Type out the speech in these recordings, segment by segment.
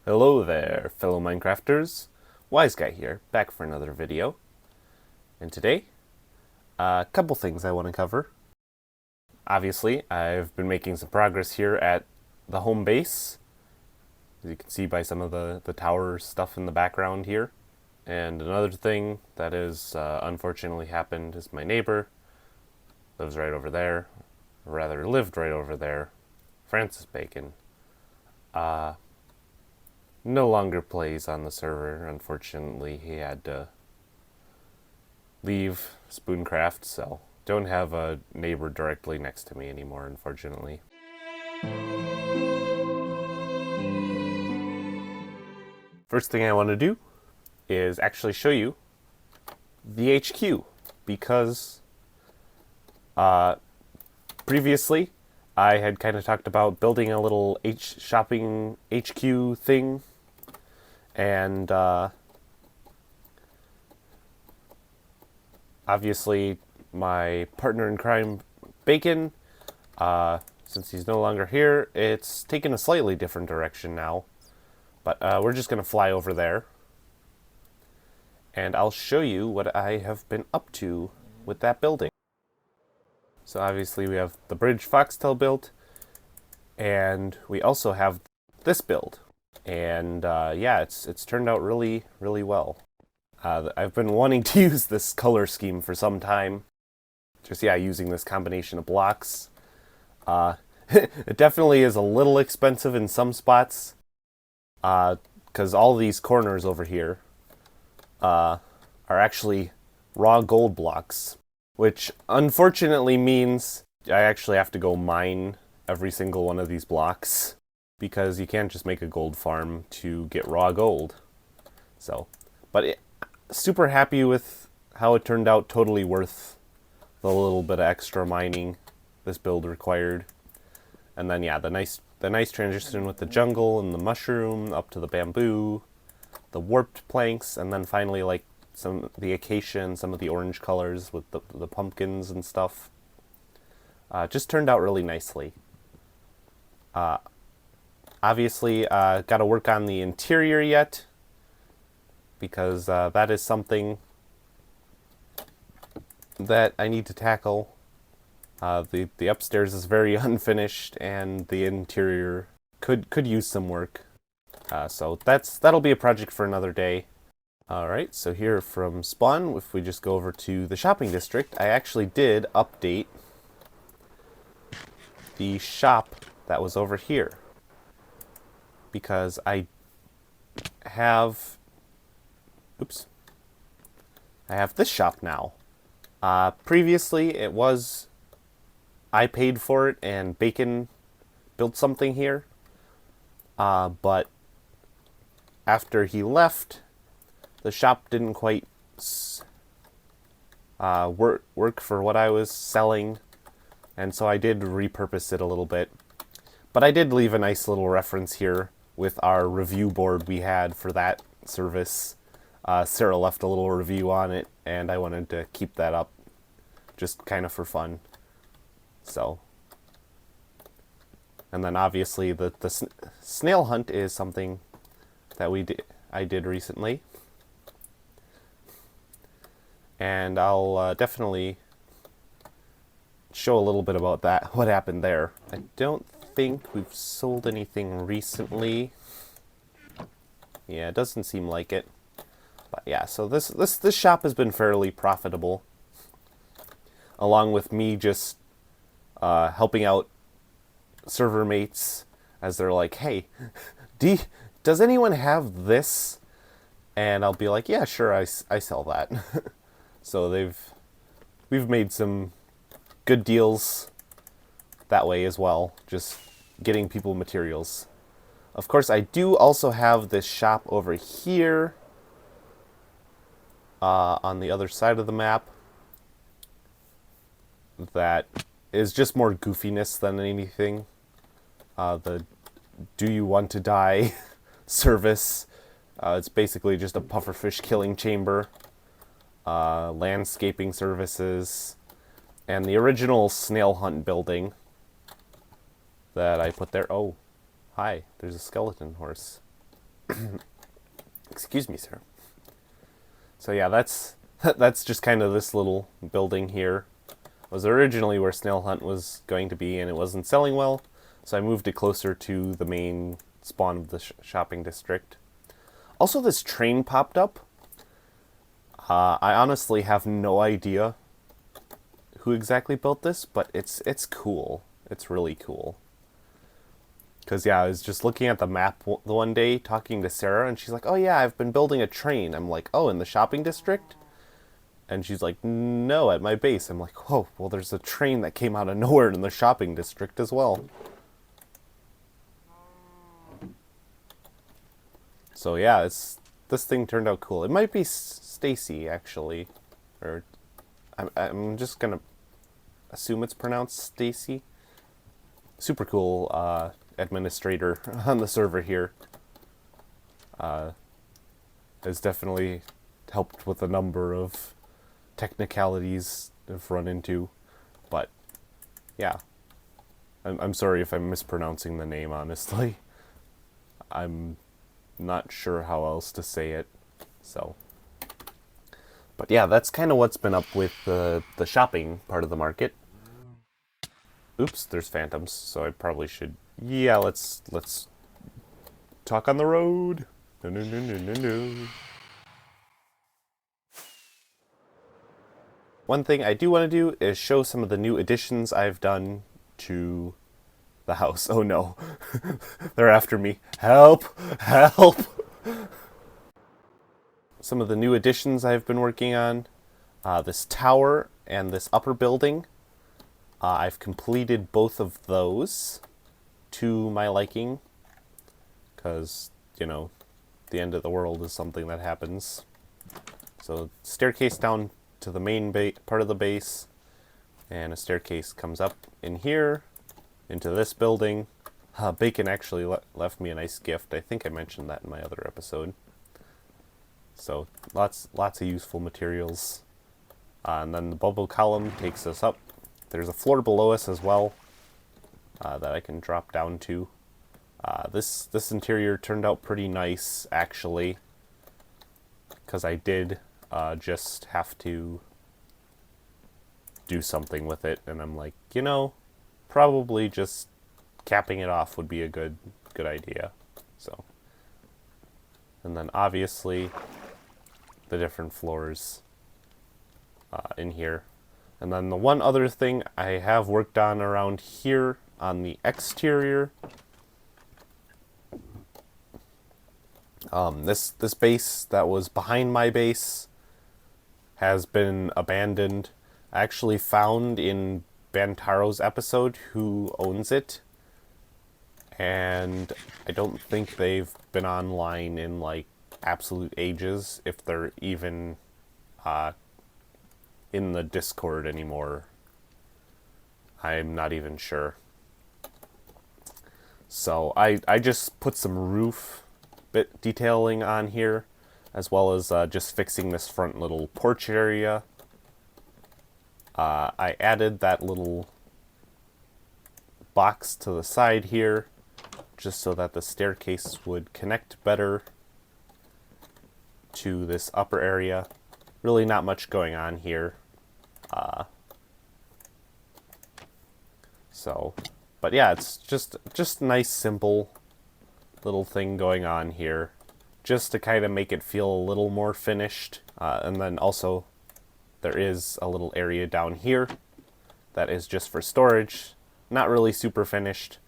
Hello there, fellow Minecrafters. WiseGuy here, back for another video. And today, a couple things I want to cover. Obviously, I've been making some progress here at the home base, as you can see by some of the tower stuff in the background here. And another thing that has unfortunately happened is my neighbor lives right over there, or rather lived right over there, Francis Bacon. No longer plays on the server. Unfortunately, he had to leave Spooncraft, so don't have a neighbor directly next to me anymore, unfortunately. First thing I want to do is actually show you the HQ, because previously I had kind of talked about building a little shopping HQ thing, and obviously my partner in crime, Bacon, since he's no longer here, it's taken a slightly different direction now. But we're just going to fly over there, and I'll show you what I have been up to with that building. So obviously we have the bridge Foxtel built, and we also have this build. And yeah, it's turned out really, really well. I've been wanting to use this color scheme for some time. Just, yeah, using this combination of blocks. It definitely is a little expensive in some spots, because all these corners over here are actually raw gold blocks, which unfortunately means I actually have to go mine every single one of these blocks, because you can't just make a gold farm to get raw gold. So, but super happy with how it turned out. Totally worth the little bit of extra mining this build required. And then, yeah, the nice transition with the jungle and the mushroom up to the bamboo, the warped planks, and then finally like the acacia and some of the orange colors with the pumpkins and stuff. Just turned out really nicely. Obviously, got to work on the interior yet, because that is something that I need to tackle. The upstairs is very unfinished, and the interior could use some work. So that'll be a project for another day. Alright, so here from Spawn, if we just go over to the shopping district, I actually did update the shop that was over here, because I have this shop now. Previously it was I paid for it and Bacon built something here, but after he left, the shop didn't quite work for what I was selling, and so I did repurpose it a little bit. But I did leave a nice little reference here with our review board we had for that service. Sarah left a little review on it, and I wanted to keep that up just kind of for fun. So, and then obviously the snail hunt is something that I did recently, and I'll definitely show a little bit about that, what happened there. I don't think we've sold anything recently. Yeah, it doesn't seem like it. But yeah, so this shop has been fairly profitable, along with me just helping out server mates as they're like, hey, does anyone have this? And I'll be like, yeah, sure, I sell that. So we've made some good deals that way as well, just getting people materials. Of course, I do also have this shop over here on the other side of the map that is just more goofiness than anything. The Do You Want to Die service. It's basically just a pufferfish killing chamber, landscaping services, and the original snail hunt building that I put there. Oh, hi, there's a skeleton horse. Excuse me, sir. So yeah, that's that's just kind of this little building here. Was originally where Snail Hunt was going to be, and it wasn't selling well, so I moved it closer to the main spawn of the shopping district. Also, this train popped up. I honestly have no idea who exactly built this, but it's cool. It's really cool. Because, yeah, I was just looking at the map the one day, talking to Sarah, and she's like, oh, yeah, I've been building a train. I'm like, oh, in the shopping district? And she's like, no, at my base. I'm like, whoa, well, there's a train that came out of nowhere in the shopping district as well. So, yeah, this thing turned out cool. It might be Stacy, actually. Or, I'm just going to assume it's pronounced Stacy. Super cool administrator on the server here. Has definitely helped with a number of technicalities I've run into, but yeah, I'm sorry if I'm mispronouncing the name, honestly. I'm not sure how else to say it, so. But yeah, that's kind of what's been up with the shopping part of the market. Oops, there's phantoms, so I probably should. Yeah, let's talk on the road. No. One thing I do want to do is show some of the new additions I've done to the house. Oh no, they're after me. Help! Help! Some of the new additions I've been working on. This tower and this upper building. I've completed both of those to my liking. Because, you know, the end of the world is something that happens. So, staircase down to the main part of the base. And a staircase comes up in here, into this building. Bacon actually left me a nice gift. I think I mentioned that in my other episode. So, lots of useful materials. And then the bubble column takes us up. There's a floor below us as well that I can drop down to. This interior turned out pretty nice, actually, because I did just have to do something with it, and I'm like, you know, probably just capping it off would be a good idea. So, and then obviously the different floors in here. And then the one other thing I have worked on around here on the exterior, this base that was behind my base has been abandoned. I actually found in Bantaro's episode who owns it, and I don't think they've been online in like absolute ages, if they're even in the Discord anymore. I'm not even sure. So I just put some roof bit detailing on here, as well as just fixing this front little porch area. I added that little box to the side here, just so that the staircase would connect better to this upper area. Really not much going on here. But yeah, it's just nice, simple little thing going on here, just to kind of make it feel a little more finished. And then also, there is a little area down here that is just for storage. Not really super finished,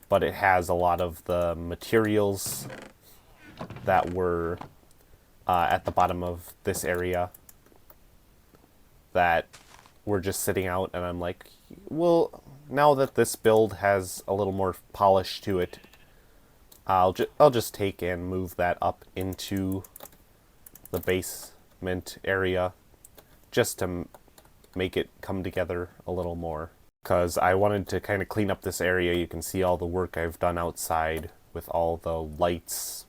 but it has a lot of the materials that were at the bottom of this area that were just sitting out, and I'm like, well, now that this build has a little more polish to it, I'll just take and move that up into the basement area, just to make it come together a little more. Because I wanted to kind of clean up this area. You can see all the work I've done outside with all the lights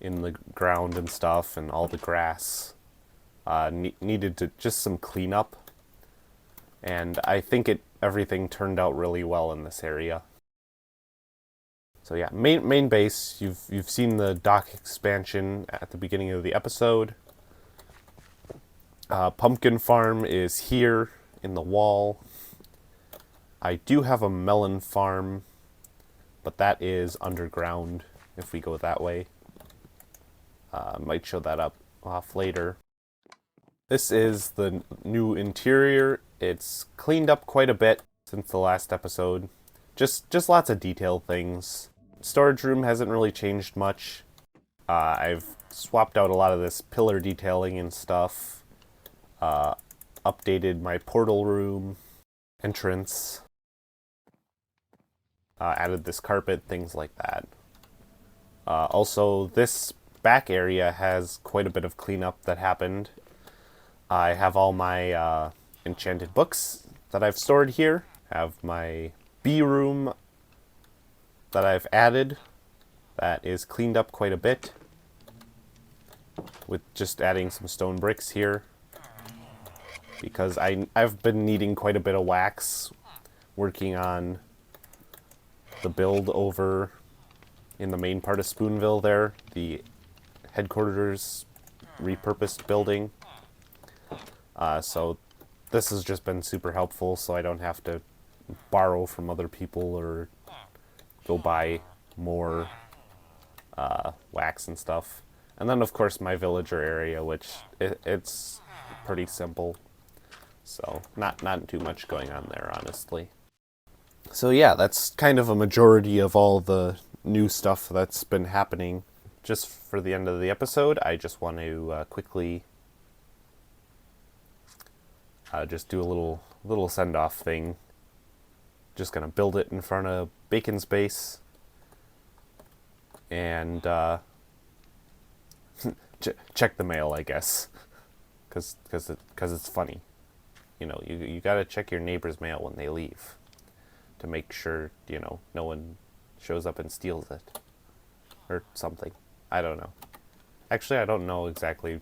in the ground and stuff, and all the grass. Needed to just some cleanup, and I think everything turned out really well in this area. So yeah, main base. You've seen the dock expansion at the beginning of the episode. Pumpkin farm is here in the wall. I do have a melon farm, but that is underground if we go that way. Might show that up off later. This is the new interior. It's cleaned up quite a bit since the last episode. Just lots of detail things. Storage room hasn't really changed much. I've swapped out a lot of this pillar detailing and stuff. Updated my portal room entrance. Added this carpet, things like that. Also, this back area has quite a bit of cleanup that happened. I have all my enchanted books that I've stored here. Have my bee room that I've added that is cleaned up quite a bit with just adding some stone bricks here because I've been needing quite a bit of wax working on the build over in the main part of Spoonville there, the headquarters repurposed building. So this has just been super helpful so I don't have to borrow from other people or go buy more wax and stuff. And then of course my villager area, which it's pretty simple. So not too much going on there, honestly. So yeah, that's kind of a majority of all the new stuff that's been happening. Just for the end of the episode, I just want to quickly just do a little send-off thing. Just gonna build it in front of Bacon's base, and check the mail, I guess, because it's funny. You know, you gotta check your neighbor's mail when they leave to make sure, you know, no one shows up and steals it or something. I don't know. Actually, I don't know exactly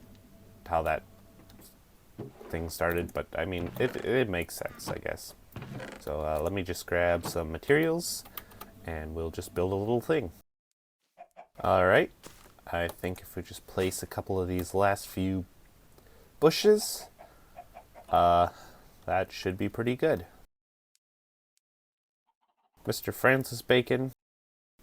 how that thing started, but I mean, it makes sense, I guess. So let me just grab some materials and we'll just build a little thing. Alright, I think if we just place a couple of these last few bushes, that should be pretty good. Mr. Francis Bacon,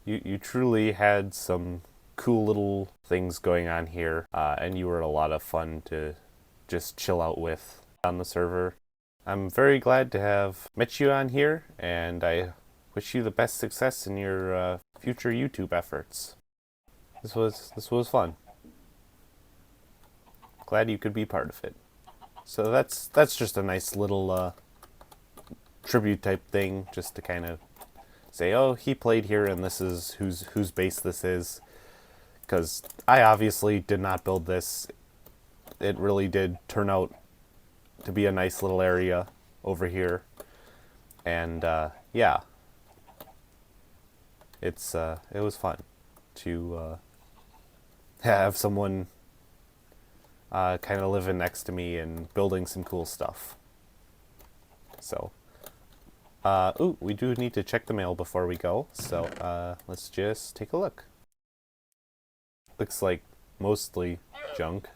you truly had some cool little things going on here, and you were a lot of fun to just chill out with on the server. I'm very glad to have met you on here, and I wish you the best success in your future YouTube efforts. This was fun. Glad you could be part of it. So that's just a nice little tribute type thing, just to kind of say, oh, he played here, and this is whose base this is. Because I obviously did not build this. It really did turn out to be a nice little area over here, and yeah, it was fun to have someone kind of living next to me and building some cool stuff. So, ooh, we do need to check the mail before we go, so let's just take a look. Looks like mostly junk,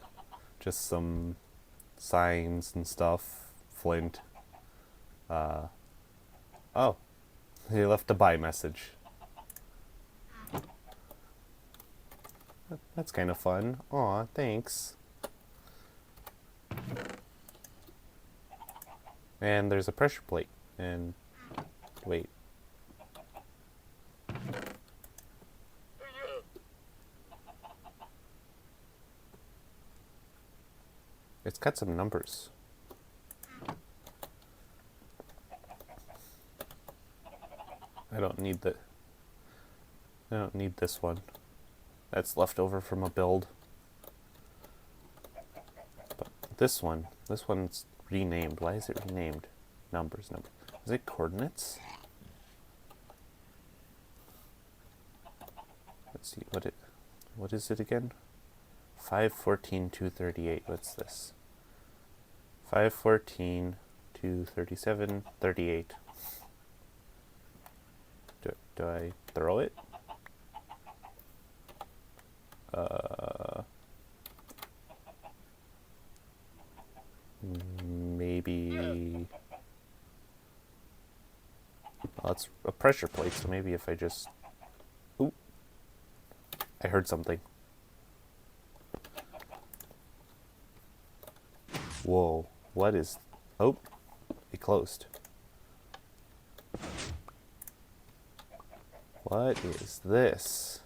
just some signs and stuff, flint. Oh, he left a buy message. That's kind of fun. Aw, thanks. And there's a pressure plate. And wait. It's got some numbers. I don't need this one. That's left over from a build. But this one's renamed. Why is it renamed? Numbers. Is it coordinates? Let's see, what is it again? 514, 238. What's this? 514, 237, 38. Do I throw it? Maybe... Well, it's a pressure plate, so maybe if I just... Oop. I heard something. Whoa. What is... Oh. It closed. What is this?